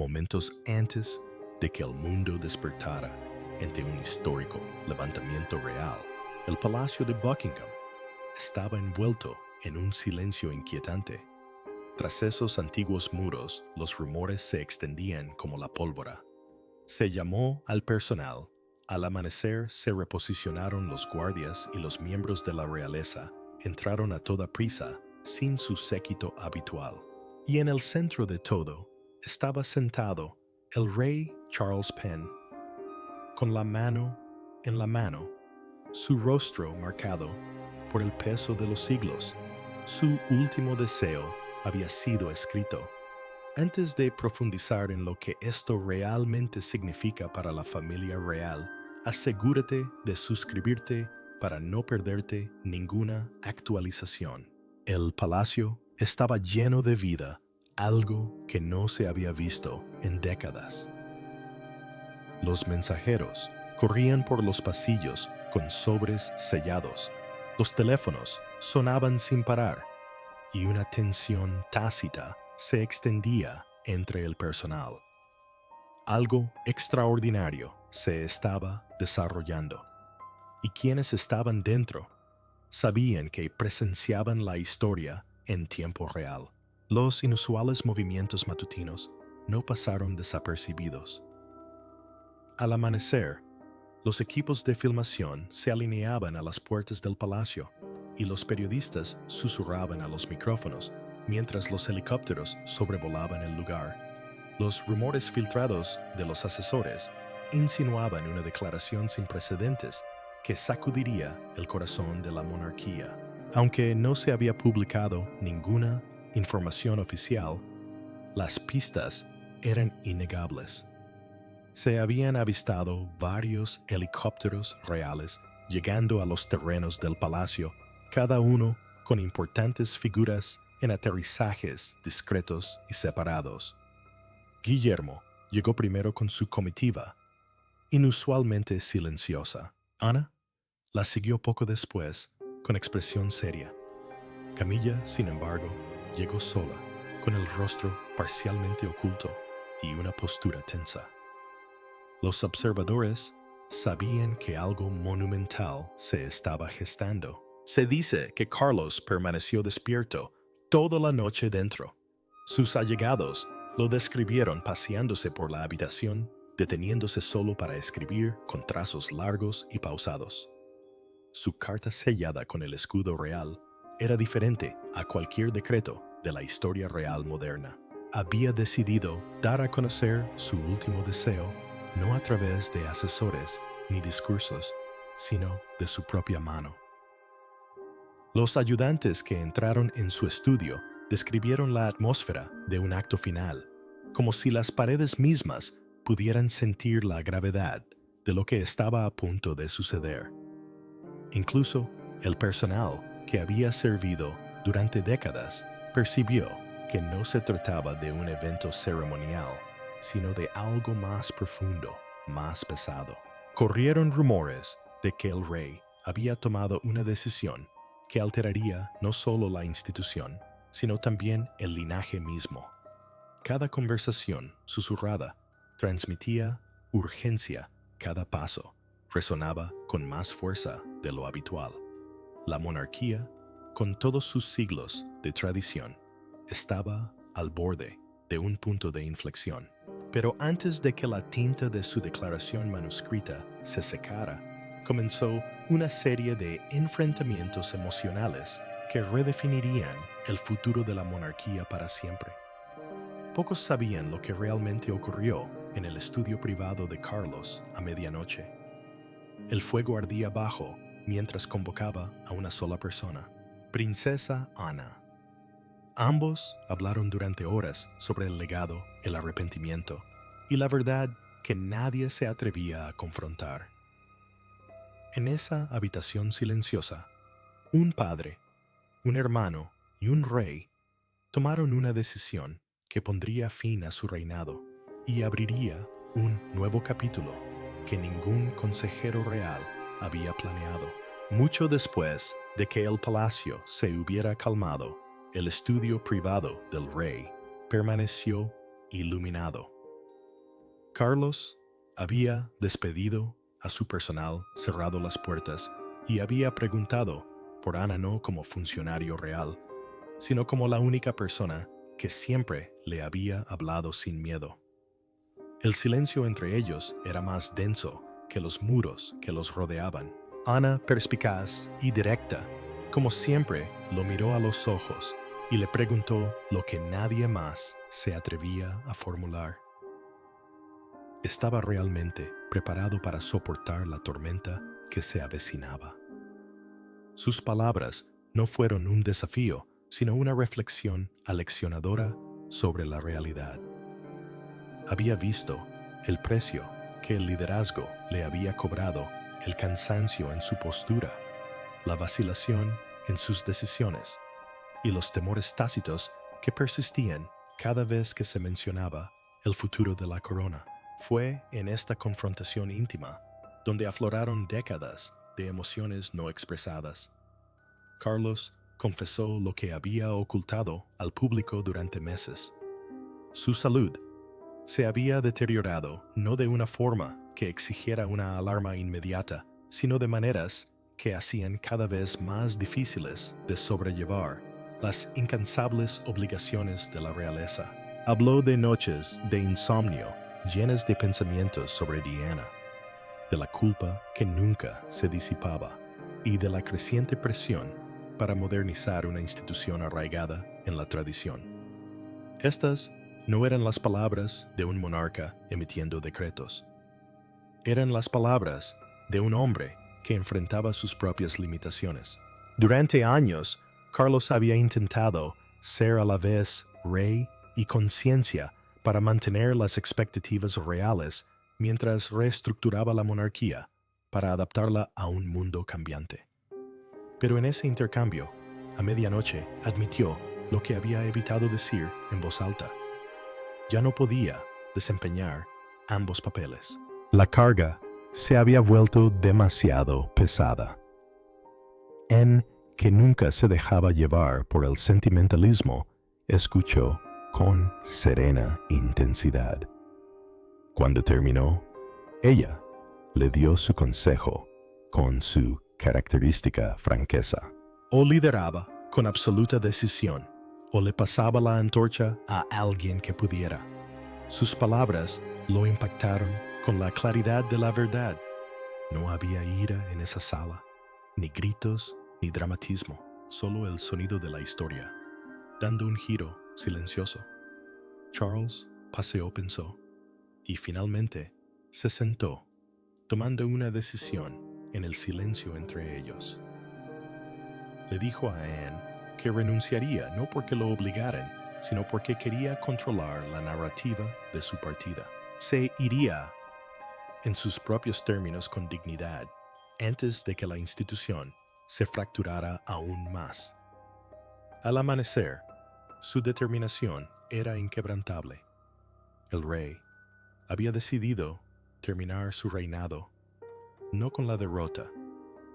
momentos antes de que el mundo despertara ante un histórico levantamiento real, el Palacio de Buckingham estaba envuelto en un silencio inquietante. Tras esos antiguos muros, los rumores se extendían como la pólvora. Se llamó al personal. Al amanecer se reposicionaron los guardias y los miembros de la realeza entraron a toda prisa, sin su séquito habitual. Y en el centro de todo estaba sentado el rey Charles Penn, con la mano en la mano, su rostro marcado por el peso de los siglos. Su último deseo había sido escrito. Antes de profundizar en lo que esto realmente significa para la familia real, asegúrate de suscribirte para no perderte ninguna actualización. El palacio estaba lleno de vida, algo que no se había visto en décadas. Los mensajeros corrían por los pasillos con sobres sellados. Los teléfonos sonaban sin parar y una tensión tácita se extendía entre el personal. Algo extraordinario se estaba desarrollando, y quienes estaban dentro sabían que presenciaban la historia en tiempo real. Los inusuales movimientos matutinos no pasaron desapercibidos. Al amanecer, los equipos de filmación se alineaban a las puertas del palacio y los periodistas susurraban a los micrófonos mientras los helicópteros sobrevolaban el lugar. Los rumores filtrados de los asesores insinuaban una declaración sin precedentes que sacudiría el corazón de la monarquía. Aunque no se había publicado ninguna información oficial, las pistas eran innegables. Se habían avistado varios helicópteros reales llegando a los terrenos del palacio, cada uno con importantes figuras en aterrizajes discretos y separados. Guillermo llegó primero con su comitiva, inusualmente silenciosa. Ana la siguió poco después, con expresión seria. Camilla, sin embargo, llegó sola, con el rostro parcialmente oculto y una postura tensa. Los observadores sabían que algo monumental se estaba gestando. Se dice que Carlos permaneció despierto toda la noche dentro. Sus allegados lo describieron paseándose por la habitación, deteniéndose solo para escribir con trazos largos y pausados. Su carta sellada con el escudo real era diferente a cualquier decreto de la historia real moderna. Había decidido dar a conocer su último deseo no a través de asesores ni discursos, sino de su propia mano. Los ayudantes que entraron en su estudio describieron la atmósfera de un acto final, como si las paredes mismas pudieran sentir la gravedad de lo que estaba a punto de suceder. Incluso el personal que había servido durante décadas percibió que no se trataba de un evento ceremonial, sino de algo más profundo, más pesado. Corrieron rumores de que el rey había tomado una decisión que alteraría no solo la institución, sino también el linaje mismo. Cada conversación susurrada transmitía urgencia, cada paso resonaba con más fuerza de lo habitual. La monarquía, con todos sus siglos de tradición, estaba al borde de un punto de inflexión. Pero antes de que la tinta de su declaración manuscrita se secara, comenzó una serie de enfrentamientos emocionales que redefinirían el futuro de la monarquía para siempre. Pocos sabían lo que realmente ocurrió en el estudio privado de Carlos a medianoche. El fuego ardía abajo mientras convocaba a una sola persona, Princesa Ana. Ambos hablaron durante horas sobre el legado, el arrepentimiento y la verdad que nadie se atrevía a confrontar. En esa habitación silenciosa, un padre, un hermano y un rey tomaron una decisión que pondría fin a su reinado y abriría un nuevo capítulo que ningún consejero real había planeado. Mucho después de que el palacio se hubiera calmado, el estudio privado del rey permaneció iluminado. Carlos había despedido a su personal, cerrado las puertas y había preguntado por Ana no como funcionario real, sino como la única persona que siempre le había hablado sin miedo. El silencio entre ellos era más denso que los muros que los rodeaban. Ana, perspicaz y directa, como siempre, lo miró a los ojos y le preguntó lo que nadie más se atrevía a formular. Estaba realmente preparado para soportar la tormenta que se avecinaba. Sus palabras no fueron un desafío, sino una reflexión aleccionadora sobre la realidad. Había visto el precio que el liderazgo le había cobrado, el cansancio en su postura, la vacilación en sus decisiones y los temores tácitos que persistían cada vez que se mencionaba el futuro de la corona. Fue en esta confrontación íntima donde afloraron décadas de emociones no expresadas. Carlos confesó lo que había ocultado al público durante meses. Su salud se había deteriorado no de una forma que exigiera una alarma inmediata, sino de maneras que hacían cada vez más difíciles de sobrellevar las incansables obligaciones de la realeza. Habló de noches de insomnio llenas de pensamientos sobre Diana, de la culpa que nunca se disipaba y de la creciente presión para modernizar una institución arraigada en la tradición. Estas no eran las palabras de un monarca emitiendo decretos. Eran las palabras de un hombre que enfrentaba sus propias limitaciones. Durante años, Carlos había intentado ser a la vez rey y conciencia para mantener las expectativas reales mientras reestructuraba la monarquía para adaptarla a un mundo cambiante. Pero en ese intercambio, a medianoche admitió lo que había evitado decir en voz alta. Ya no podía desempeñar ambos papeles. La carga se había vuelto demasiado pesada. En que nunca se dejaba llevar por el sentimentalismo, escuchó con serena intensidad. Cuando terminó, ella le dio su consejo con su característica franqueza. O lideraba con absoluta decisión, o le pasaba la antorcha a alguien que pudiera. Sus palabras lo impactaron con la claridad de la verdad. No había ira en esa sala, ni gritos, ni dramatismo, solo el sonido de la historia, dando un giro silencioso. Charles paseó, pensó, y finalmente se sentó, tomando una decisión en el silencio entre ellos. Le dijo a Anne que renunciaría no porque lo obligaran, sino porque quería controlar la narrativa de su partida. Se iría en sus propios términos con dignidad antes de que la institución se fracturara aún más. Al amanecer, su determinación era inquebrantable. El rey había decidido terminar su reinado no con la derrota,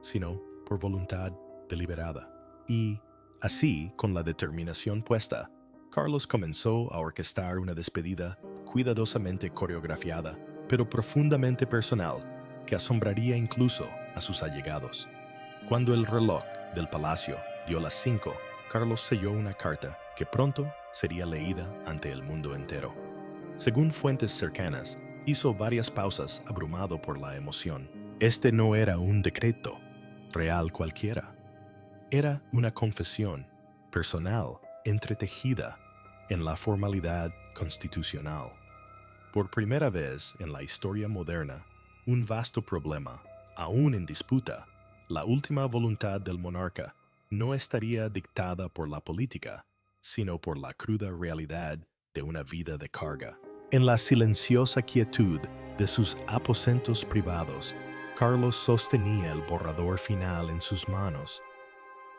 sino por voluntad deliberada. Y, así, con la determinación puesta, Carlos comenzó a orquestar una despedida cuidadosamente coreografiada, pero profundamente personal, que asombraría incluso a sus allegados. Cuando el reloj del palacio dio las 5, Carlos selló una carta que pronto sería leída ante el mundo entero. Según fuentes cercanas, hizo varias pausas abrumado por la emoción. Este no era un decreto real cualquiera. Era una confesión personal entretejida en la formalidad constitucional. Por primera vez en la historia moderna, un vasto problema, aún en disputa, la última voluntad del monarca, no estaría dictada por la política, sino por la cruda realidad de una vida de carga. En la silenciosa quietud de sus aposentos privados, Carlos sostenía el borrador final en sus manos.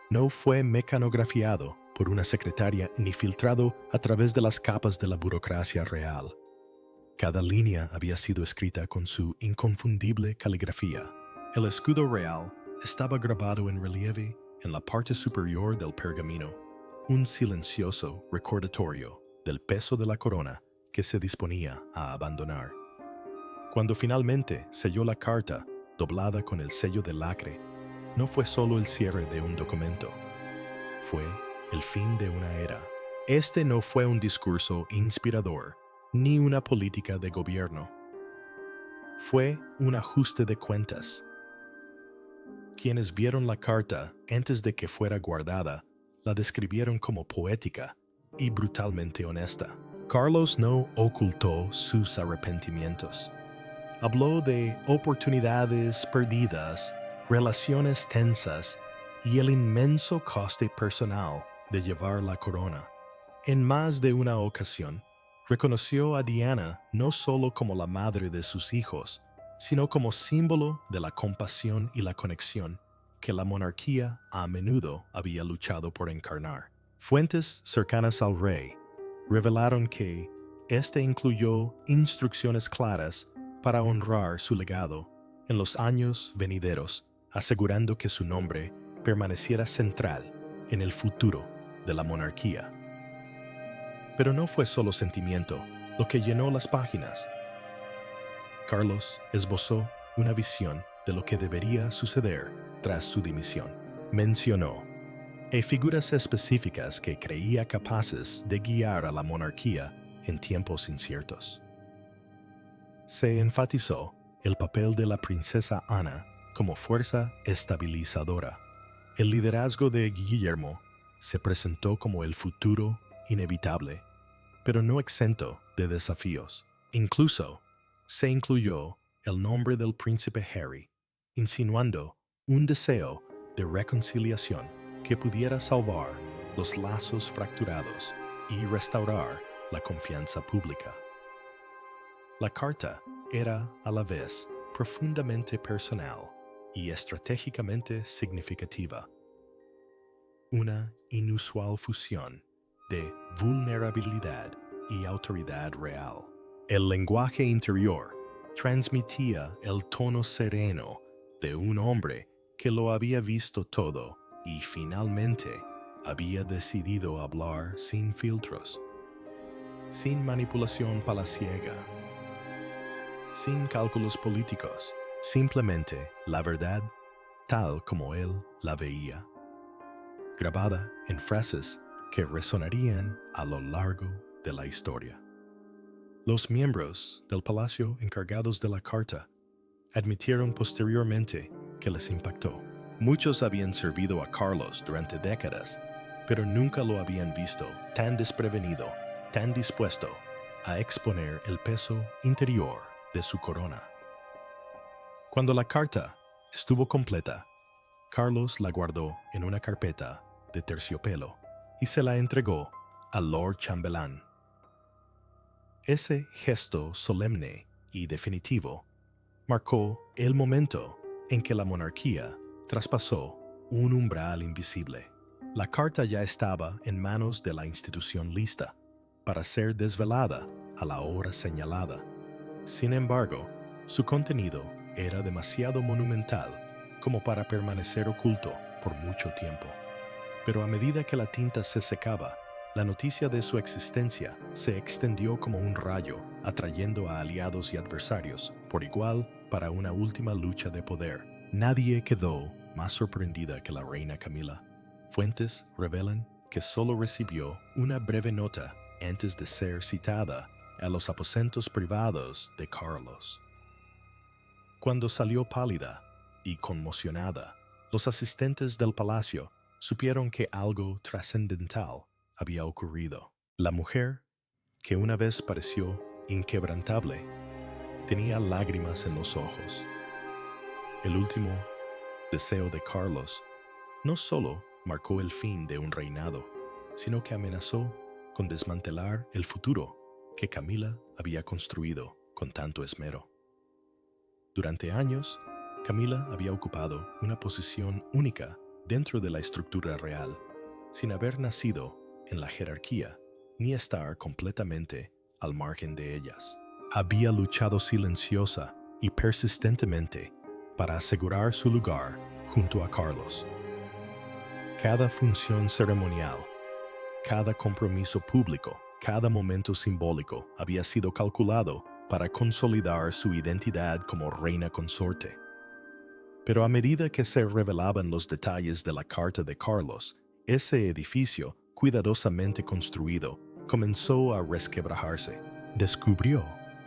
No fue mecanografiado por una secretaria ni filtrado a través de las capas de la burocracia real. Cada línea había sido escrita con su inconfundible caligrafía. El escudo real estaba grabado en relieve en la parte superior del pergamino, un silencioso recordatorio del peso de la corona que se disponía a abandonar. Cuando finalmente selló la carta, doblada con el sello de lacre, no fue solo el cierre de un documento, fue el fin de una era. Este no fue un discurso inspirador, ni una política de gobierno. Fue un ajuste de cuentas. Quienes vieron la carta antes de que fuera guardada, la describieron como poética y brutalmente honesta. Carlos no ocultó sus arrepentimientos. Habló de oportunidades perdidas, relaciones tensas y el inmenso coste personal de llevar la corona. En más de una ocasión, reconoció a Diana no solo como la madre de sus hijos, sino como símbolo de la compasión y la conexión que la monarquía a menudo había luchado por encarnar. Fuentes cercanas al rey revelaron que este incluyó instrucciones claras para honrar su legado en los años venideros, asegurando que su nombre permaneciera central en el futuro de la monarquía. Pero no fue solo sentimiento lo que llenó las páginas. Carlos esbozó una visión de lo que debería suceder tras su dimisión. Mencionó figuras específicas que creía capaces de guiar a la monarquía en tiempos inciertos. Se enfatizó el papel de la princesa Ana como fuerza estabilizadora. El liderazgo de Guillermo se presentó como el futuro inevitable, pero no exento de desafíos. Incluso se incluyó el nombre del príncipe Harry, insinuando un deseo de reconciliación que pudiera salvar los lazos fracturados y restaurar la confianza pública. La carta era a la vez profundamente personal y estratégicamente significativa. Una inusual fusión de vulnerabilidad y autoridad real. El lenguaje interior transmitía el tono sereno de un hombre que lo había visto todo y finalmente había decidido hablar sin filtros, sin manipulación palaciega, sin cálculos políticos, simplemente la verdad tal como él la veía, grabada en frases que resonarían a lo largo de la historia. Los miembros del palacio encargados de la carta admitieron posteriormente que les impactó. Muchos habían servido a Carlos durante décadas, pero nunca lo habían visto tan desprevenido, tan dispuesto a exponer el peso interior de su corona. Cuando la carta estuvo completa, Carlos la guardó en una carpeta de terciopelo y se la entregó al Lord Chambelán. Ese gesto solemne y definitivo marcó el momento en que la monarquía traspasó un umbral invisible. La carta ya estaba en manos de la institución lista para ser desvelada a la hora señalada. Sin embargo, su contenido era demasiado monumental como para permanecer oculto por mucho tiempo. Pero a medida que la tinta se secaba, la noticia de su existencia se extendió como un rayo, atrayendo a aliados y adversarios por igual para una última lucha de poder. Nadie quedó más sorprendida que la reina Camila. Fuentes revelan que solo recibió una breve nota antes de ser citada a los aposentos privados de Carlos. Cuando salió pálida y conmocionada, los asistentes del palacio supieron que algo trascendental había ocurrido. La mujer, que una vez pareció inquebrantable, tenía lágrimas en los ojos. El último deseo de Carlos no solo marcó el fin de un reinado, sino que amenazó con desmantelar el futuro que Camila había construido con tanto esmero. Durante años, Camila había ocupado una posición única dentro de la estructura real, sin haber nacido en la jerarquía ni estar completamente al margen de ellas. Había luchado silenciosa y persistentemente para asegurar su lugar junto a Carlos. Cada función ceremonial, cada compromiso público, cada momento simbólico había sido calculado para consolidar su identidad como reina consorte. Pero a medida que se revelaban los detalles de la carta de Carlos, ese edificio, cuidadosamente construido, comenzó a resquebrajarse. Descubrió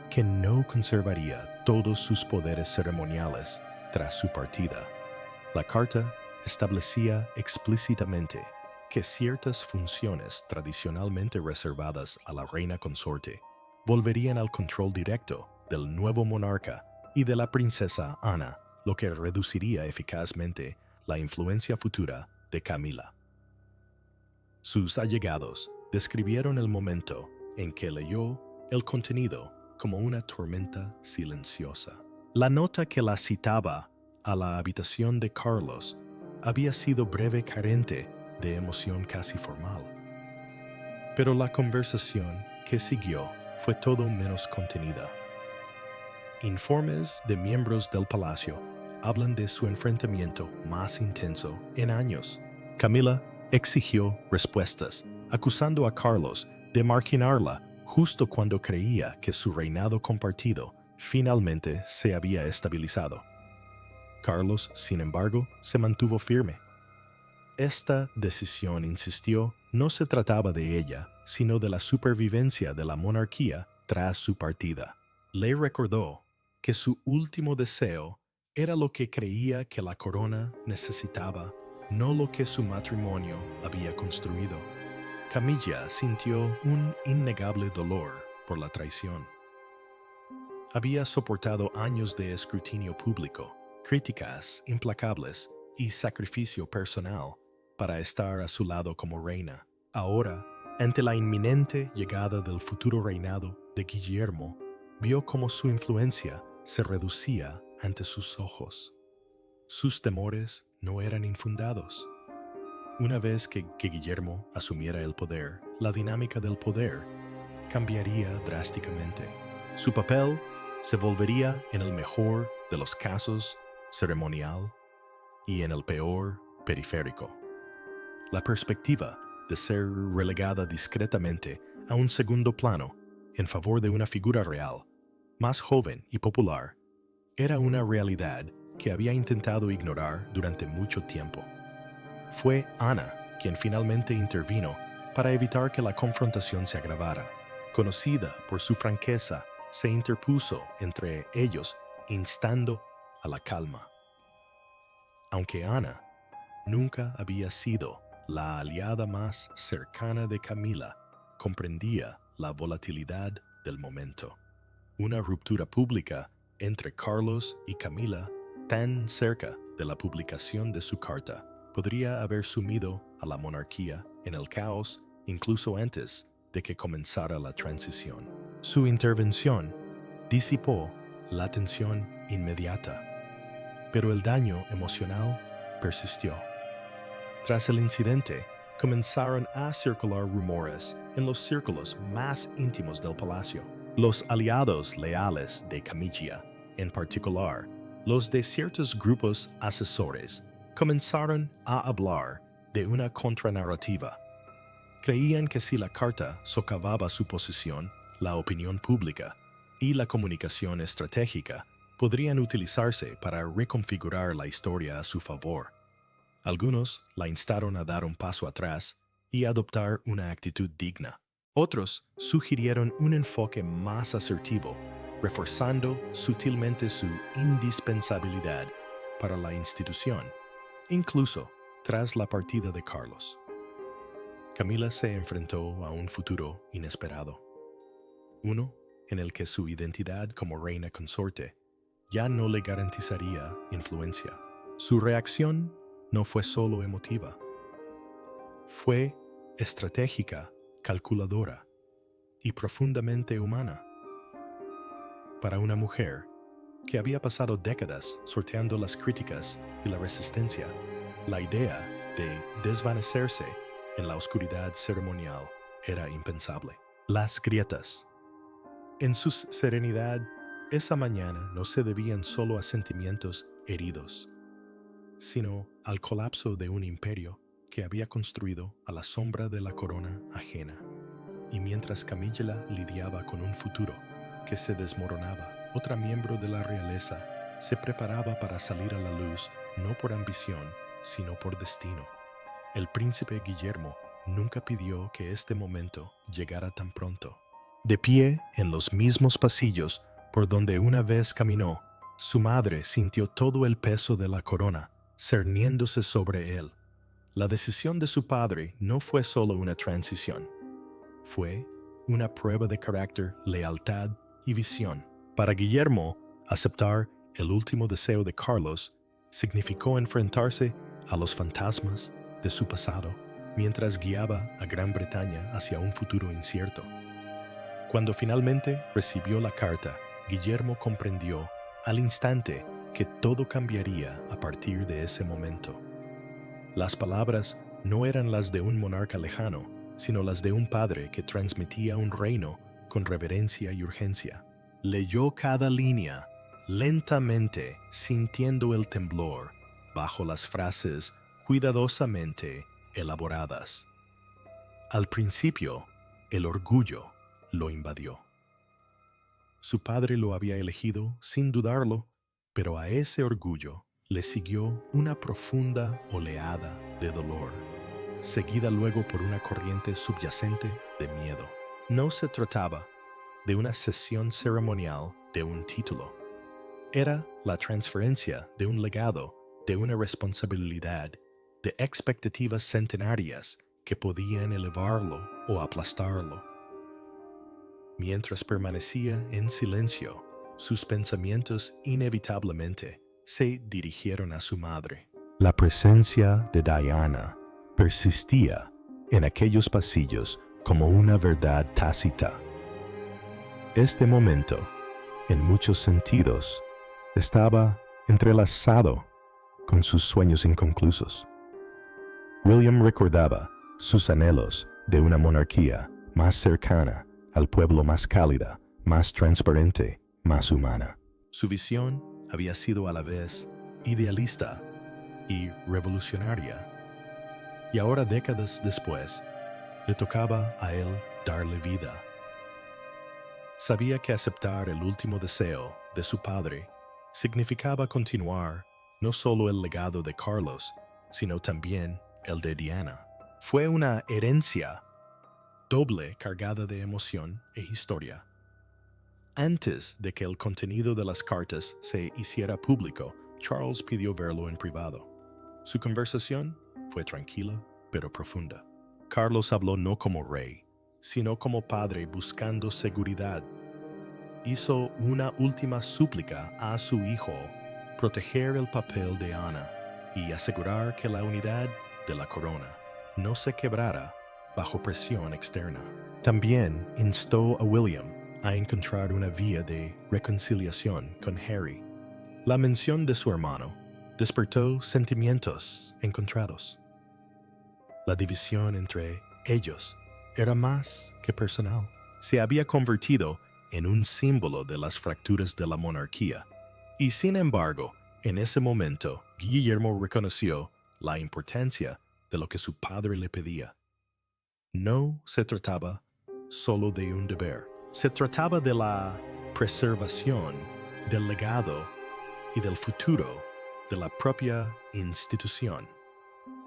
que no conservaría todos sus poderes ceremoniales tras su partida. La carta establecía explícitamente que ciertas funciones tradicionalmente reservadas a la reina consorte volverían al control directo del nuevo monarca y de la princesa Ana, lo que reduciría eficazmente la influencia futura de Camila. Sus allegados describieron el momento en que leyó el contenido como una tormenta silenciosa. La nota que la citaba a la habitación de Carlos había sido breve, carente de emoción casi formal. Pero la conversación que siguió fue todo menos contenida. Informes de miembros del palacio hablan de su enfrentamiento más intenso en años. Camila exigió respuestas, acusando a Carlos de marginarla justo cuando creía que su reinado compartido finalmente se había estabilizado. Carlos, sin embargo, se mantuvo firme. Esta decisión, insistió, no se trataba de ella, sino de la supervivencia de la monarquía tras su partida. Le recordó que su último deseo era lo que creía que la corona necesitaba, no lo que su matrimonio había construido. Camilla sintió un innegable dolor por la traición. Había soportado años de escrutinio público, críticas implacables y sacrificio personal para estar a su lado como reina. Ahora, ante la inminente llegada del futuro reinado de Guillermo, vio cómo su influencia se reducía ante sus ojos. Sus temores no eran infundados. Una vez que Guillermo asumiera el poder, la dinámica del poder cambiaría drásticamente. Su papel se volvería, en el mejor de los casos, ceremonial y en el peor, periférico. La perspectiva de ser relegada discretamente a un segundo plano en favor de una figura real, más joven y popular, era una realidad que había intentado ignorar durante mucho tiempo. Fue Ana quien finalmente intervino para evitar que la confrontación se agravara. Conocida por su franqueza, se interpuso entre ellos, instando a la calma. Aunque Ana nunca había sido la aliada más cercana de Camila, comprendía la volatilidad del momento. Una ruptura pública entre Carlos y Camila, tan cerca de la publicación de su carta, podría haber sumido a la monarquía en el caos incluso antes de que comenzara la transición. Su intervención disipó la tensión inmediata, pero el daño emocional persistió. Tras el incidente, comenzaron a circular rumores en los círculos más íntimos del palacio. Los aliados leales de Camilla, en particular, los de ciertos grupos asesores, comenzaron a hablar de una contranarrativa. Creían que si la carta socavaba su posición, la opinión pública y la comunicación estratégica podrían utilizarse para reconfigurar la historia a su favor. Algunos la instaron a dar un paso atrás y adoptar una actitud digna. Otros sugirieron un enfoque más asertivo, reforzando sutilmente su indispensabilidad para la institución, incluso tras la partida de Carlos. Camila se enfrentó a un futuro inesperado, uno en el que su identidad como reina consorte ya no le garantizaría influencia. Su reacción no fue solo emotiva, fue estratégica, calculadora y profundamente humana. Para una mujer que había pasado décadas sorteando las críticas y la resistencia, la idea de desvanecerse en la oscuridad ceremonial era impensable. Las grietas. En su serenidad, esa mañana no se debían solo a sentimientos heridos, sino al colapso de un imperio que había construido a la sombra de la corona ajena. Y mientras Camilla lidiaba con un futuro que se desmoronaba. Otra miembro de la realeza se preparaba para salir a la luz, no por ambición, sino por destino. El príncipe Guillermo nunca pidió que este momento llegara tan pronto. De pie en los mismos pasillos por donde una vez caminó, su madre sintió todo el peso de la corona cerniéndose sobre él. La decisión de su padre no fue solo una transición, fue una prueba de carácter, lealtad y visión. Para Guillermo, aceptar el último deseo de Carlos significó enfrentarse a los fantasmas de su pasado mientras guiaba a Gran Bretaña hacia un futuro incierto. Cuando finalmente recibió la carta, Guillermo comprendió al instante que todo cambiaría a partir de ese momento. Las palabras no eran las de un monarca lejano, sino las de un padre que transmitía un reino con reverencia y urgencia. Leyó cada línea, lentamente, sintiendo el temblor, bajo las frases cuidadosamente elaboradas. Al principio, el orgullo lo invadió. Su padre lo había elegido sin dudarlo, pero a ese orgullo le siguió una profunda oleada de dolor, seguida luego por una corriente subyacente de miedo. No se trataba de una cesión ceremonial de un título. Era la transferencia de un legado, de una responsabilidad, de expectativas centenarias que podían elevarlo o aplastarlo. Mientras permanecía en silencio, sus pensamientos inevitablemente se dirigieron a su madre. La presencia de Diana persistía en aquellos pasillos como una verdad tácita. Este momento, en muchos sentidos, estaba entrelazado con sus sueños inconclusos. William recordaba sus anhelos de una monarquía más cercana al pueblo, más cálida, más transparente, más humana. Su visión había sido a la vez idealista y revolucionaria, y ahora, décadas después, le tocaba a él darle vida. Sabía que aceptar el último deseo de su padre significaba continuar no solo el legado de Carlos, sino también el de Diana. Fue una herencia doble cargada de emoción e historia. Antes de que el contenido de las cartas se hiciera público, Charles pidió verlo en privado. Su conversación fue tranquila pero profunda. Carlos habló no como rey, sino como padre buscando seguridad. Hizo una última súplica a su hijo, proteger el papel de Ana y asegurar que la unidad de la corona no se quebrara bajo presión externa. También instó a William a encontrar una vía de reconciliación con Harry. La mención de su hermano despertó sentimientos encontrados. La división entre ellos era más que personal. Se había convertido en un símbolo de las fracturas de la monarquía. Y sin embargo, en ese momento, Guillermo reconoció la importancia de lo que su padre le pedía. No se trataba solo de un deber. Se trataba de la preservación del legado y del futuro de la propia institución.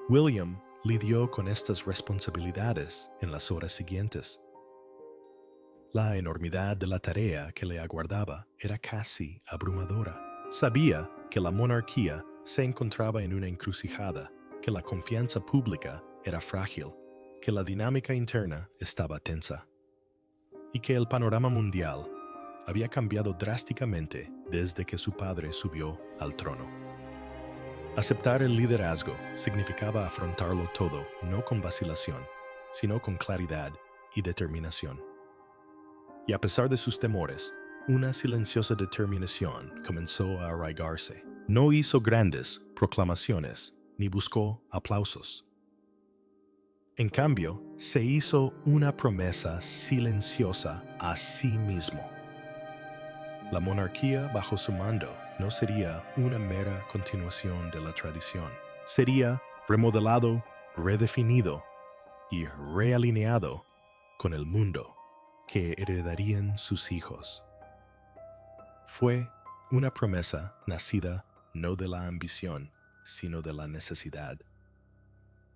William lidió con estas responsabilidades en las horas siguientes. La enormidad de la tarea que le aguardaba era casi abrumadora. Sabía que la monarquía se encontraba en una encrucijada, que la confianza pública era frágil, que la dinámica interna estaba tensa, y que el panorama mundial había cambiado drásticamente desde que su padre subió al trono. Aceptar el liderazgo significaba afrontarlo todo, no con vacilación, sino con claridad y determinación. Y a pesar de sus temores, una silenciosa determinación comenzó a arraigarse. No hizo grandes proclamaciones, ni buscó aplausos. En cambio, se hizo una promesa silenciosa a sí mismo. La monarquía bajo su mando no sería una mera continuación de la tradición. Sería remodelado, redefinido y realineado con el mundo que heredarían sus hijos. Fue una promesa nacida no de la ambición, sino de la necesidad.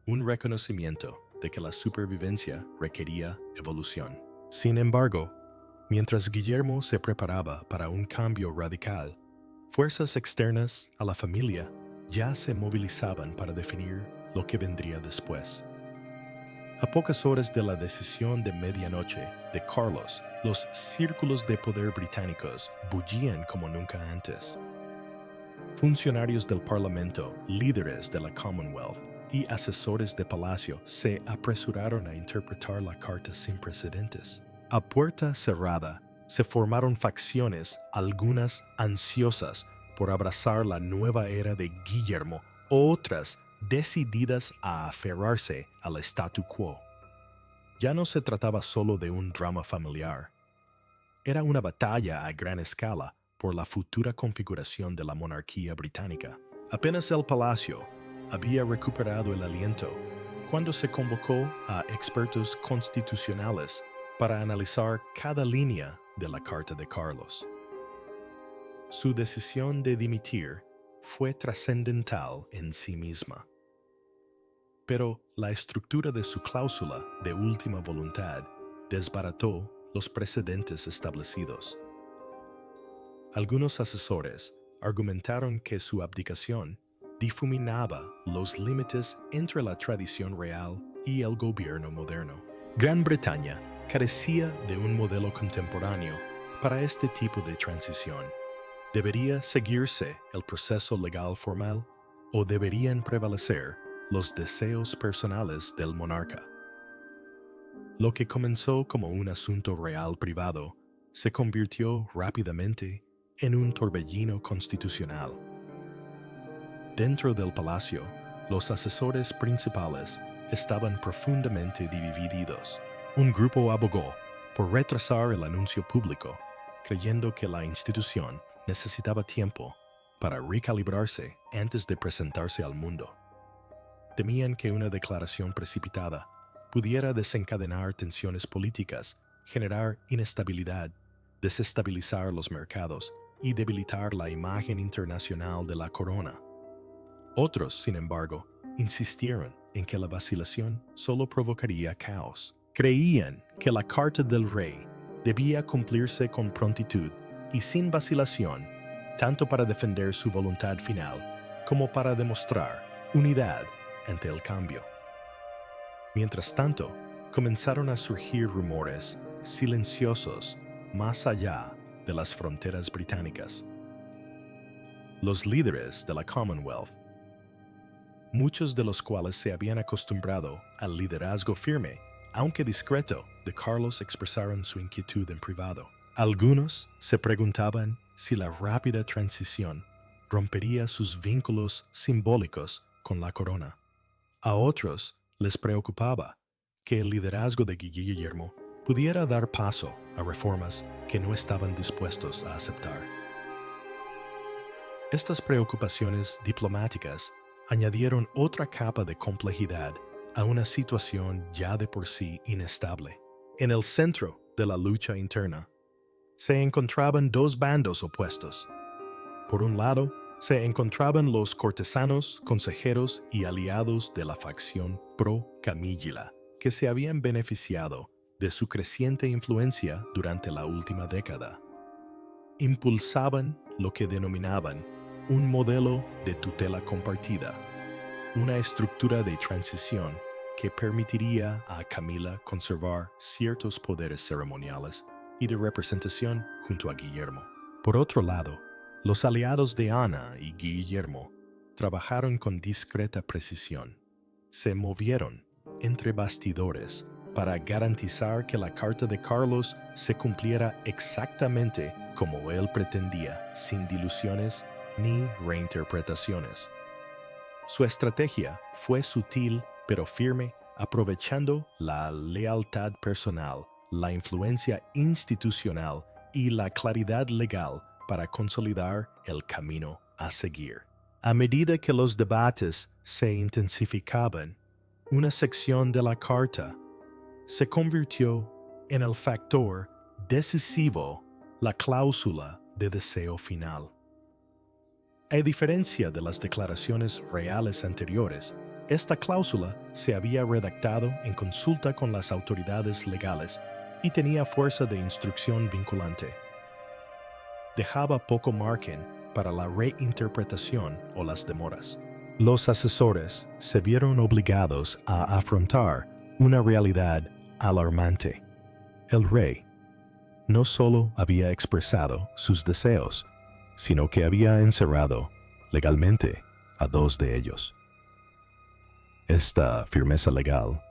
Un reconocimiento de que la supervivencia requería evolución. Sin embargo, mientras Guillermo se preparaba para un cambio radical, fuerzas externas a la familia ya se movilizaban para definir lo que vendría después. A pocas horas de la decisión de medianoche de Carlos, los círculos de poder británicos bullían como nunca antes. Funcionarios del Parlamento, líderes de la Commonwealth y asesores de palacio se apresuraron a interpretar la carta sin precedentes. A puerta cerrada, se formaron facciones, algunas ansiosas por abrazar la nueva era de Guillermo, otras decididas a aferrarse al statu quo. Ya no se trataba solo de un drama familiar. Era una batalla a gran escala por la futura configuración de la monarquía británica. Apenas el palacio había recuperado el aliento cuando se convocó a expertos constitucionales para analizar cada línea de la Carta de Carlos. Su decisión de dimitir fue trascendental en sí misma. Pero la estructura de su cláusula de última voluntad desbarató los precedentes establecidos. Algunos asesores argumentaron que su abdicación difuminaba los límites entre la tradición real y el gobierno moderno. Gran Bretaña carecía de un modelo contemporáneo para este tipo de transición. ¿Debería seguirse el proceso legal formal o deberían prevalecer los deseos personales del monarca? Lo que comenzó como un asunto real privado se convirtió rápidamente en un torbellino constitucional. Dentro del palacio, los asesores principales estaban profundamente divididos. Un grupo abogó por retrasar el anuncio público, creyendo que la institución necesitaba tiempo para recalibrarse antes de presentarse al mundo. Temían que una declaración precipitada pudiera desencadenar tensiones políticas, generar inestabilidad, desestabilizar los mercados y debilitar la imagen internacional de la corona. Otros, sin embargo, insistieron en que la vacilación solo provocaría caos. Creían que la Carta del Rey debía cumplirse con prontitud y sin vacilación, tanto para defender su voluntad final como para demostrar unidad ante el cambio. Mientras tanto, comenzaron a surgir rumores silenciosos más allá de las fronteras británicas. Los líderes de la Commonwealth, muchos de los cuales se habían acostumbrado al liderazgo firme, aunque discreto, de Carlos, expresaron su inquietud en privado. Algunos se preguntaban si la rápida transición rompería sus vínculos simbólicos con la corona. A otros les preocupaba que el liderazgo de Guillermo pudiera dar paso a reformas que no estaban dispuestos a aceptar. Estas preocupaciones diplomáticas añadieron otra capa de complejidad a una situación ya de por sí inestable. En el centro de la lucha interna se encontraban dos bandos opuestos. Por un lado, se encontraban los cortesanos, consejeros y aliados de la facción pro-Camígila, que se habían beneficiado de su creciente influencia durante la última década. Impulsaban lo que denominaban un modelo de tutela compartida, una estructura de transición que permitiría a Camila conservar ciertos poderes ceremoniales y de representación junto a Guillermo. Por otro lado, los aliados de Ana y Guillermo trabajaron con discreta precisión. Se movieron entre bastidores para garantizar que la Carta de Carlos se cumpliera exactamente como él pretendía, sin diluciones ni reinterpretaciones. Su estrategia fue sutil pero firme, aprovechando la lealtad personal, la influencia institucional y la claridad legal para consolidar el camino a seguir. A medida que los debates se intensificaban, una sección de la carta se convirtió en el factor decisivo, la cláusula de deseo final. A diferencia de las declaraciones reales anteriores, esta cláusula se había redactado en consulta con las autoridades legales y tenía fuerza de instrucción vinculante. Dejaba poco margen para la reinterpretación o las demoras. Los asesores se vieron obligados a afrontar una realidad alarmante. El rey no solo había expresado sus deseos, sino que había encerrado legalmente a 2 de ellos. Esta firmeza legal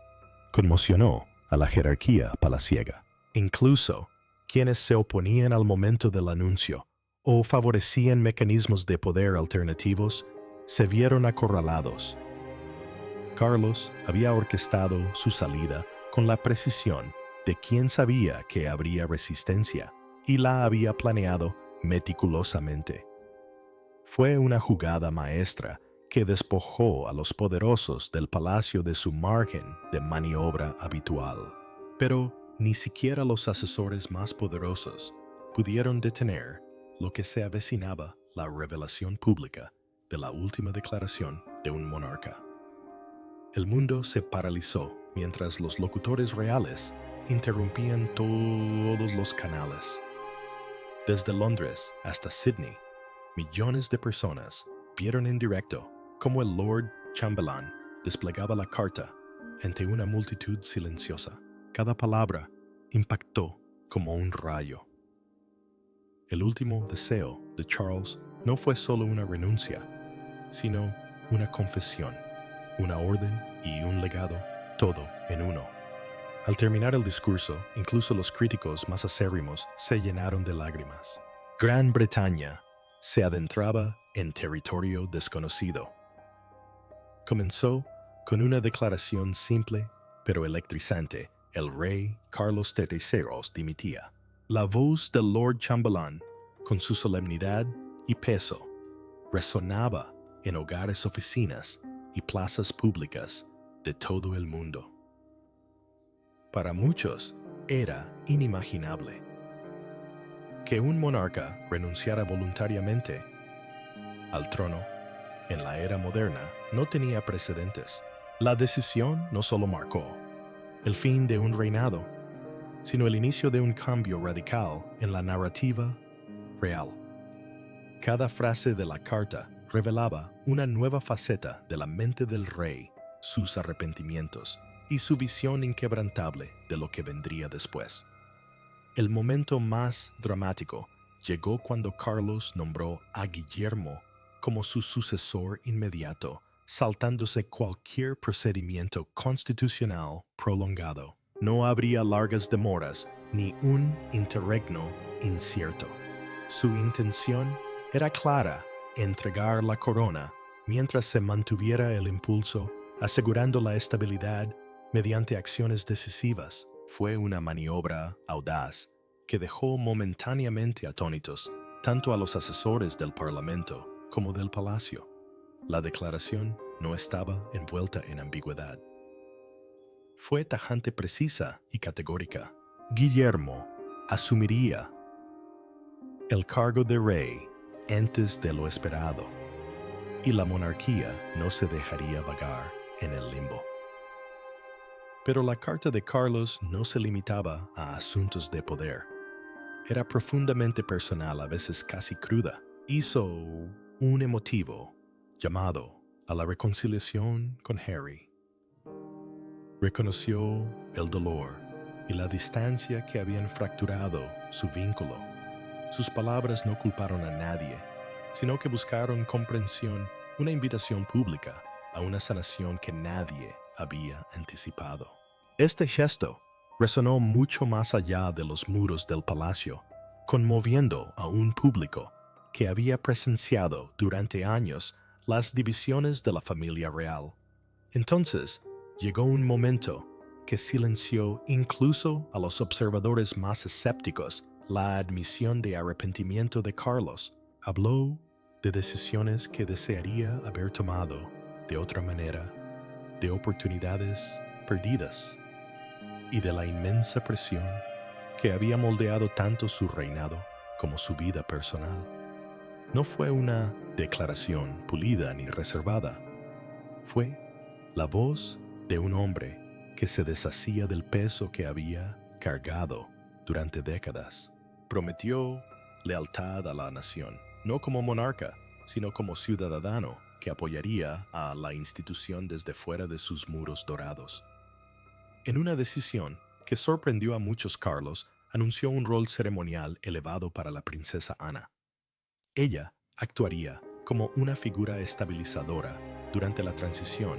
conmocionó a la jerarquía palaciega. Incluso quienes se oponían al momento del anuncio o favorecían mecanismos de poder alternativos se vieron acorralados. Carlos había orquestado su salida con la precisión de quien sabía que habría resistencia y la había planeado meticulosamente. Fue una jugada maestra que despojó a los poderosos del palacio de su margen de maniobra habitual. Pero ni siquiera los asesores más poderosos pudieron detener lo que se avecinaba la revelación pública de la última declaración de un monarca. El mundo se paralizó mientras los locutores reales interrumpían todos los canales. Desde Londres hasta Sydney, millones de personas vieron en directo cómo el Lord Chamberlain desplegaba la carta ante una multitud silenciosa. Cada palabra impactó como un rayo. El último deseo de Charles no fue solo una renuncia, sino una confesión, una orden y un legado, todo en uno. Al terminar el discurso, incluso los críticos más acérrimos se llenaron de lágrimas. Gran Bretaña se adentraba en territorio desconocido. Comenzó con una declaración simple pero electrizante. El rey Carlos III dimitía. La voz del Lord Chamberlain, con su solemnidad y peso, resonaba en hogares, oficinas y plazas públicas de todo el mundo. Para muchos era inimaginable que un monarca renunciara voluntariamente al trono en la era moderna. No tenía precedentes. La decisión no solo marcó el fin de un reinado, sino el inicio de un cambio radical en la narrativa real. Cada frase de la carta revelaba una nueva faceta de la mente del rey, sus arrepentimientos y su visión inquebrantable de lo que vendría después. El momento más dramático llegó cuando Carlos nombró a Guillermo como su sucesor inmediato, saltándose cualquier procedimiento constitucional prolongado. No habría largas demoras ni un interregno incierto. Su intención era clara: entregar la corona mientras se mantuviera el impulso, asegurando la estabilidad mediante acciones decisivas. Fue una maniobra audaz que dejó momentáneamente atónitos tanto a los asesores del Parlamento como del Palacio. La declaración no estaba envuelta en ambigüedad. Fue tajante, precisa y categórica. Guillermo asumiría el cargo de rey antes de lo esperado, y la monarquía no se dejaría vagar en el limbo. Pero la carta de Carlos no se limitaba a asuntos de poder. Era profundamente personal, a veces casi cruda. Hizo un emotivo llamado a la reconciliación con Harry. Reconoció el dolor y la distancia que habían fracturado su vínculo. Sus palabras no culparon a nadie, sino que buscaron comprensión, una invitación pública a una sanación que nadie había anticipado. Este gesto resonó mucho más allá de los muros del palacio, conmoviendo a un público que había presenciado durante años las divisiones de la familia real. Entonces, llegó un momento que silenció incluso a los observadores más escépticos. La admisión de arrepentimiento de Carlos. Habló de decisiones que desearía haber tomado de otra manera, de oportunidades perdidas y de la inmensa presión que había moldeado tanto su reinado como su vida personal. No fue una declaración pulida ni reservada. Fue la voz de un hombre que se deshacía del peso que había cargado durante décadas. Prometió lealtad a la nación, no como monarca, sino como ciudadano que apoyaría a la institución desde fuera de sus muros dorados. En una decisión que sorprendió a muchos, Carlos anunció un rol ceremonial elevado para la princesa Ana. Ella actuaría como una figura estabilizadora durante la transición,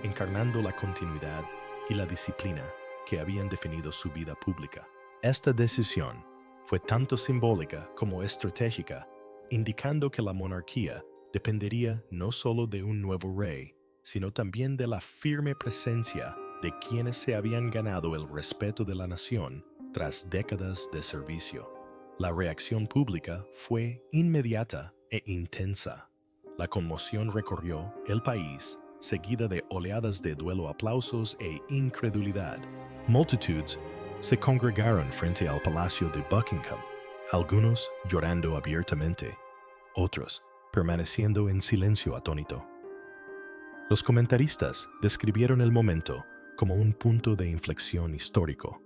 encarnando la continuidad y la disciplina que habían definido su vida pública. Esta decisión fue tanto simbólica como estratégica, indicando que la monarquía dependería no solo de un nuevo rey, sino también de la firme presencia de quienes se habían ganado el respeto de la nación tras décadas de servicio. La reacción pública fue inmediata e intensa. La conmoción recorrió el país, seguida de oleadas de duelo, aplausos e incredulidad. Multitudes se congregaron frente al palacio de Buckingham, algunos llorando abiertamente, otros permaneciendo en silencio atónito. Los comentaristas describieron el momento como un punto de inflexión histórico,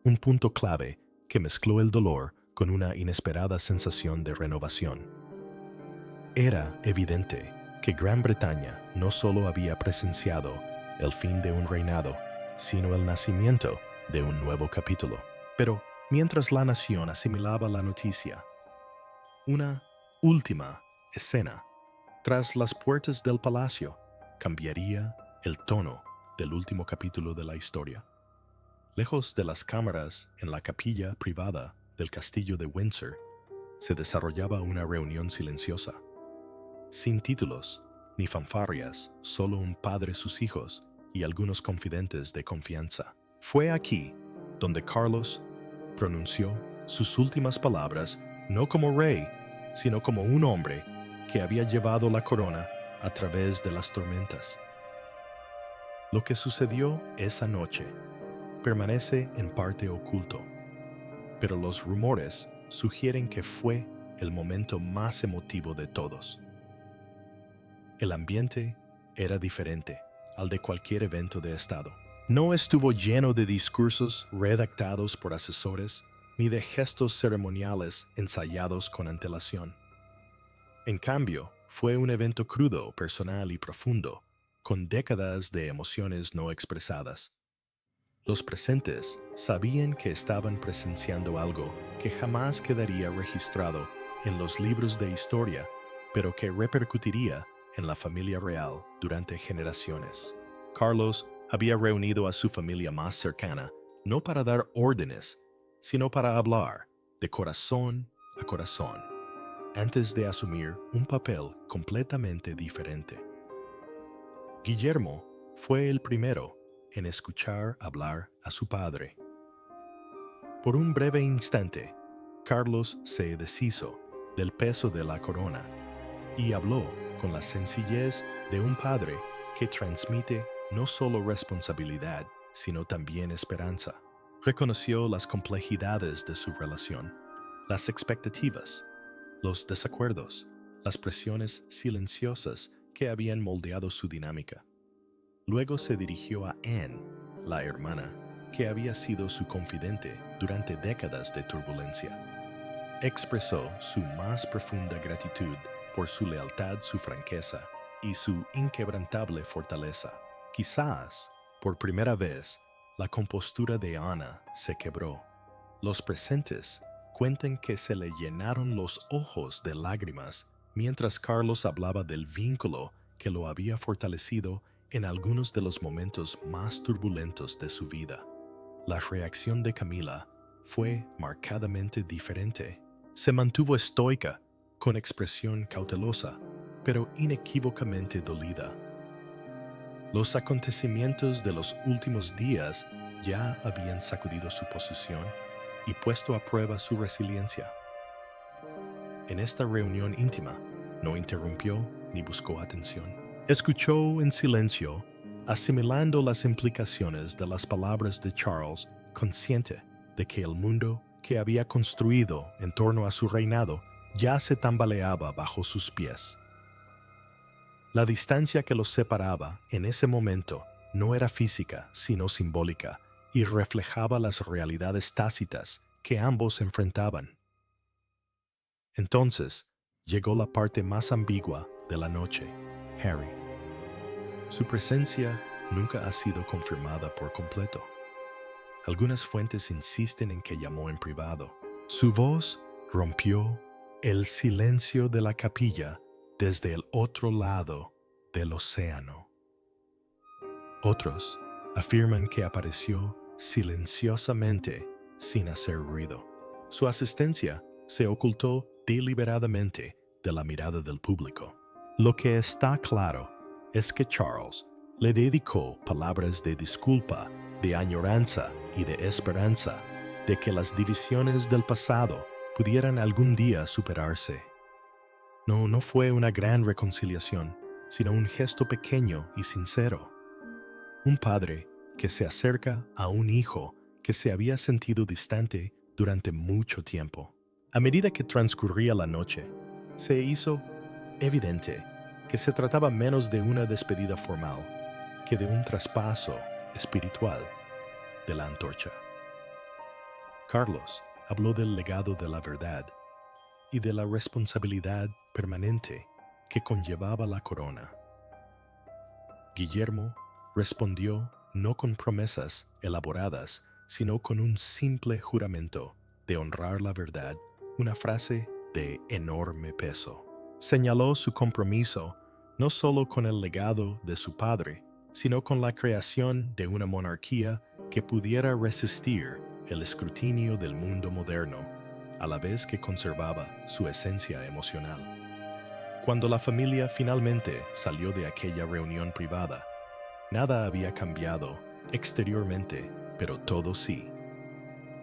un punto clave que mezcló el dolor con una inesperada sensación de renovación. Era evidente que Gran Bretaña no solo había presenciado el fin de un reinado, sino el nacimiento de un nuevo capítulo. Pero mientras la nación asimilaba la noticia, una última escena tras las puertas del palacio cambiaría el tono del último capítulo de la historia. Lejos de las cámaras en la capilla privada del castillo de Windsor, se desarrollaba una reunión silenciosa. Sin títulos ni fanfarrias, solo un padre, sus hijos y algunos confidentes de confianza. Fue aquí donde Carlos pronunció sus últimas palabras, no como rey, sino como un hombre que había llevado la corona a través de las tormentas. Lo que sucedió esa noche permanece en parte oculto, pero los rumores sugieren que fue el momento más emotivo de todos. El ambiente era diferente al de cualquier evento de Estado. No estuvo lleno de discursos redactados por asesores ni de gestos ceremoniales ensayados con antelación. En cambio, fue un evento crudo, personal y profundo, con décadas de emociones no expresadas. Los presentes sabían que estaban presenciando algo que jamás quedaría registrado en los libros de historia, pero que repercutiría en la familia real durante generaciones. Carlos había reunido a su familia más cercana, no para dar órdenes, sino para hablar de corazón a corazón, antes de asumir un papel completamente diferente. Guillermo fue el primero en escuchar hablar a su padre. Por un breve instante, Carlos se deshizo del peso de la corona y habló con la sencillez de un padre que transmite no solo responsabilidad, sino también esperanza. Reconoció las complejidades de su relación, las expectativas, los desacuerdos, las presiones silenciosas que habían moldeado su dinámica. Luego se dirigió a Anne, la hermana, que había sido su confidente durante décadas de turbulencia. Expresó su más profunda gratitud por su lealtad, su franqueza y su inquebrantable fortaleza. Quizás, por primera vez, la compostura de Ana se quebró. Los presentes cuentan que se le llenaron los ojos de lágrimas mientras Carlos hablaba del vínculo que lo había fortalecido en algunos de los momentos más turbulentos de su vida. La reacción de Camila fue marcadamente diferente. Se mantuvo estoica, con expresión cautelosa, pero inequívocamente dolida. Los acontecimientos de los últimos días ya habían sacudido su posición y puesto a prueba su resiliencia. En esta reunión íntima, no interrumpió ni buscó atención. Escuchó en silencio, asimilando las implicaciones de las palabras de Charles, consciente de que el mundo que había construido en torno a su reinado ya se tambaleaba bajo sus pies. La distancia que los separaba en ese momento no era física, sino simbólica, y reflejaba las realidades tácitas que ambos enfrentaban. Entonces, llegó la parte más ambigua de la noche: Harry. Su presencia nunca ha sido confirmada por completo. Algunas fuentes insisten en que llamó en privado. Su voz rompió el silencio de la capilla desde el otro lado del océano. Otros afirman que apareció silenciosamente sin hacer ruido. Su asistencia se ocultó deliberadamente de la mirada del público. Lo que está claro es que Charles le dedicó palabras de disculpa, de añoranza y de esperanza de que las divisiones del pasado pudieran algún día superarse. No fue una gran reconciliación, sino un gesto pequeño y sincero. Un padre que se acerca a un hijo que se había sentido distante durante mucho tiempo. A medida que transcurría la noche, se hizo evidente que se trataba menos de una despedida formal que de un traspaso espiritual de la antorcha. Carlos habló del legado de la verdad y de la responsabilidad permanente que conllevaba la corona. Guillermo respondió no con promesas elaboradas, sino con un simple juramento de honrar la verdad, una frase de enorme peso. Señaló su compromiso no solo con el legado de su padre, sino con la creación de una monarquía que pudiera resistir el escrutinio del mundo moderno, a la vez que conservaba su esencia emocional. Cuando la familia finalmente salió de aquella reunión privada, nada había cambiado exteriormente, pero todo sí.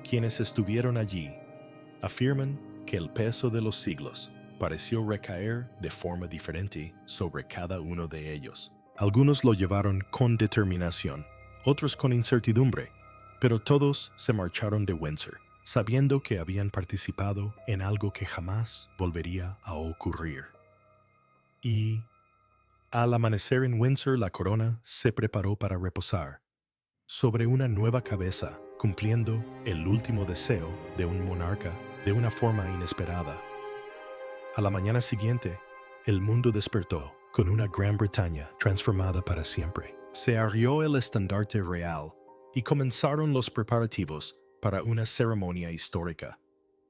Quienes estuvieron allí afirman que el peso de los siglos pareció recaer de forma diferente sobre cada uno de ellos. Algunos lo llevaron con determinación, otros con incertidumbre, pero todos se marcharon de Windsor, sabiendo que habían participado en algo que jamás volvería a ocurrir. Y al amanecer en Windsor, la corona se preparó para reposar sobre una nueva cabeza, cumpliendo el último deseo de un monarca de una forma inesperada. A la mañana siguiente, el mundo despertó con una Gran Bretaña transformada para siempre. Se arrió el estandarte real y comenzaron los preparativos para una ceremonia histórica.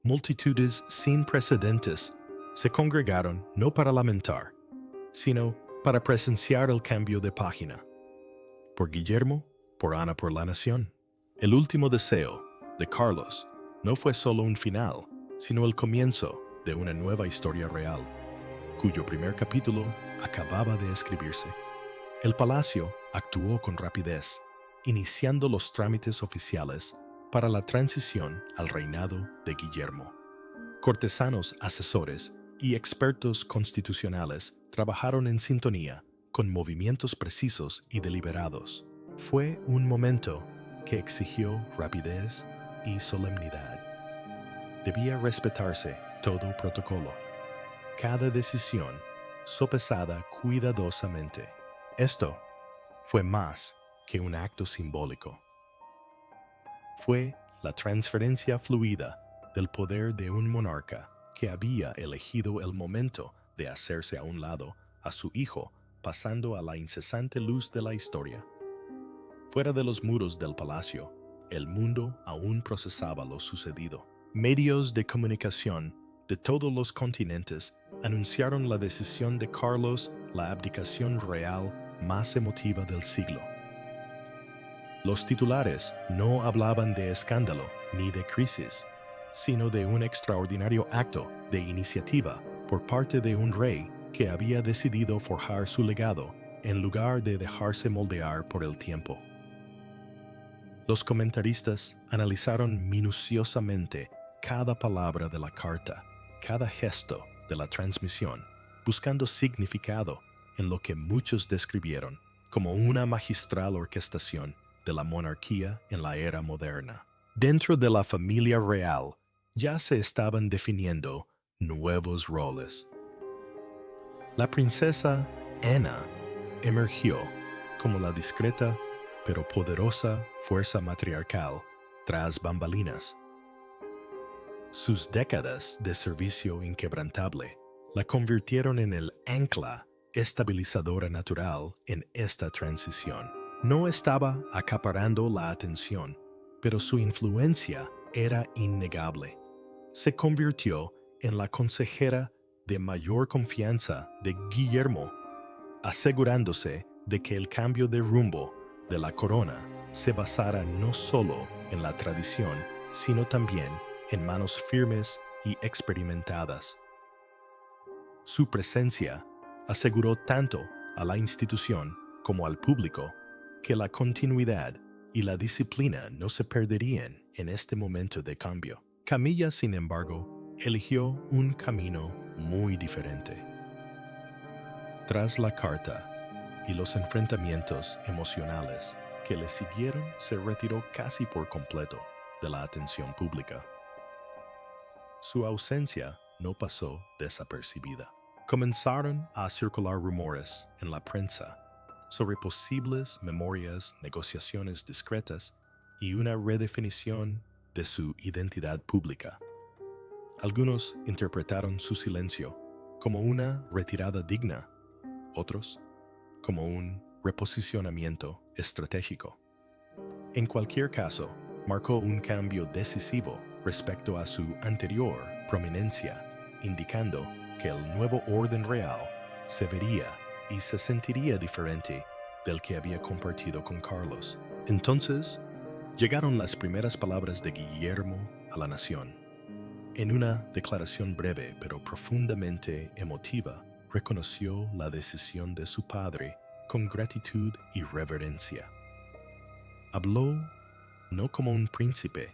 Multitudes sin precedentes se congregaron no para lamentar, sino para presenciar el cambio de página. Por Guillermo, por Ana, por la nación. El último deseo de Carlos no fue solo un final, sino el comienzo de una nueva historia real, cuyo primer capítulo acababa de escribirse. El palacio actuó con rapidez, iniciando los trámites oficiales para la transición al reinado de Guillermo. Cortesanos, asesores y expertos constitucionales trabajaron en sintonía con movimientos precisos y deliberados. Fue un momento que exigió rapidez y solemnidad. Debía respetarse todo protocolo, cada decisión sopesada cuidadosamente. Esto fue más que un acto simbólico. Fue la transferencia fluida del poder de un monarca que había elegido el momento de hacerse a un lado a su hijo, pasando a la incesante luz de la historia. Fuera de los muros del palacio, el mundo aún procesaba lo sucedido. Medios de comunicación de todos los continentes anunciaron la decisión de Carlos, la abdicación real más emotiva del siglo. Los titulares no hablaban de escándalo ni de crisis, sino de un extraordinario acto de iniciativa por parte de un rey que había decidido forjar su legado en lugar de dejarse moldear por el tiempo. Los comentaristas analizaron minuciosamente cada palabra de la carta, cada gesto de la transmisión, buscando significado en lo que muchos describieron como una magistral orquestación de la monarquía en la era moderna. Dentro de la familia real ya se estaban definiendo nuevos roles. La princesa Anna emergió como la discreta pero poderosa fuerza matriarcal tras bambalinas. Sus décadas de servicio inquebrantable la convirtieron en el ancla estabilizadora natural en esta transición. No estaba acaparando la atención, pero su influencia era innegable. Se convirtió en la consejera de mayor confianza de Guillermo, asegurándose de que el cambio de rumbo de la corona se basara no solo en la tradición, sino también en manos firmes y experimentadas. Su presencia aseguró tanto a la institución como al público que la continuidad y la disciplina no se perderían en este momento de cambio. Camilla, sin embargo, eligió un camino muy diferente. Tras la carta y los enfrentamientos emocionales que le siguieron, se retiró casi por completo de la atención pública. Su ausencia no pasó desapercibida. Comenzaron a circular rumores en la prensa sobre posibles memorias, negociaciones discretas y una redefinición de su identidad pública. Algunos interpretaron su silencio como una retirada digna, otros como un reposicionamiento estratégico. En cualquier caso, marcó un cambio decisivo respecto a su anterior prominencia, indicando que el nuevo orden real se vería y se sentiría diferente del que había compartido con Carlos. Entonces, llegaron las primeras palabras de Guillermo a la nación. En una declaración breve pero profundamente emotiva, reconoció la decisión de su padre con gratitud y reverencia. Habló no como un príncipe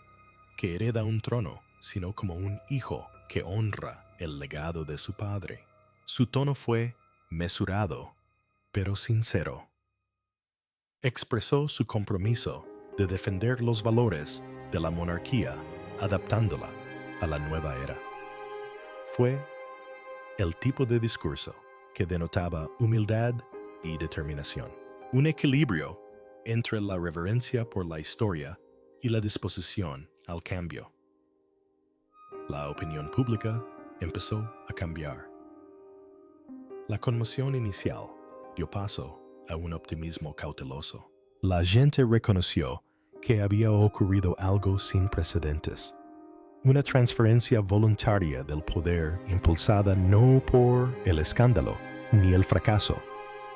que hereda un trono, sino como un hijo que honra el legado de su padre. Su tono fue mesurado, pero sincero. Expresó su compromiso de defender los valores de la monarquía, adaptándola a la nueva era. Fue el tipo de discurso que denotaba humildad y determinación. Un equilibrio entre la reverencia por la historia y la disposición al cambio. La opinión pública empezó a cambiar. La conmoción inicial dio paso a un optimismo cauteloso. La gente reconoció que había ocurrido algo sin precedentes. Una transferencia voluntaria del poder impulsada no por el escándalo ni el fracaso,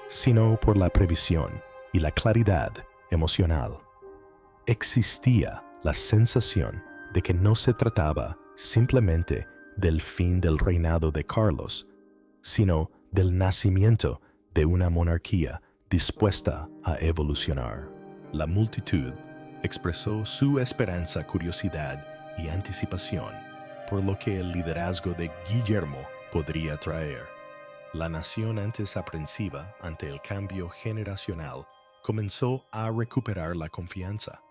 sino por la previsión y la claridad emocional. Existía la sensación de que no se trataba simplemente del fin del reinado de Carlos, sino del nacimiento de una monarquía dispuesta a evolucionar. La multitud expresó su esperanza, curiosidad y anticipación por lo que el liderazgo de Guillermo podría traer. La nación, antes aprensiva ante el cambio generacional, comenzó a recuperar la confianza.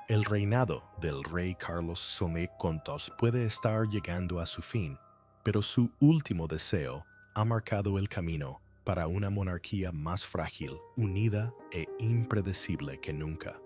El reinado del rey Carlos Somé Contos puede estar llegando a su fin, pero su último deseo ha marcado el camino para una monarquía más frágil, unida e impredecible que nunca.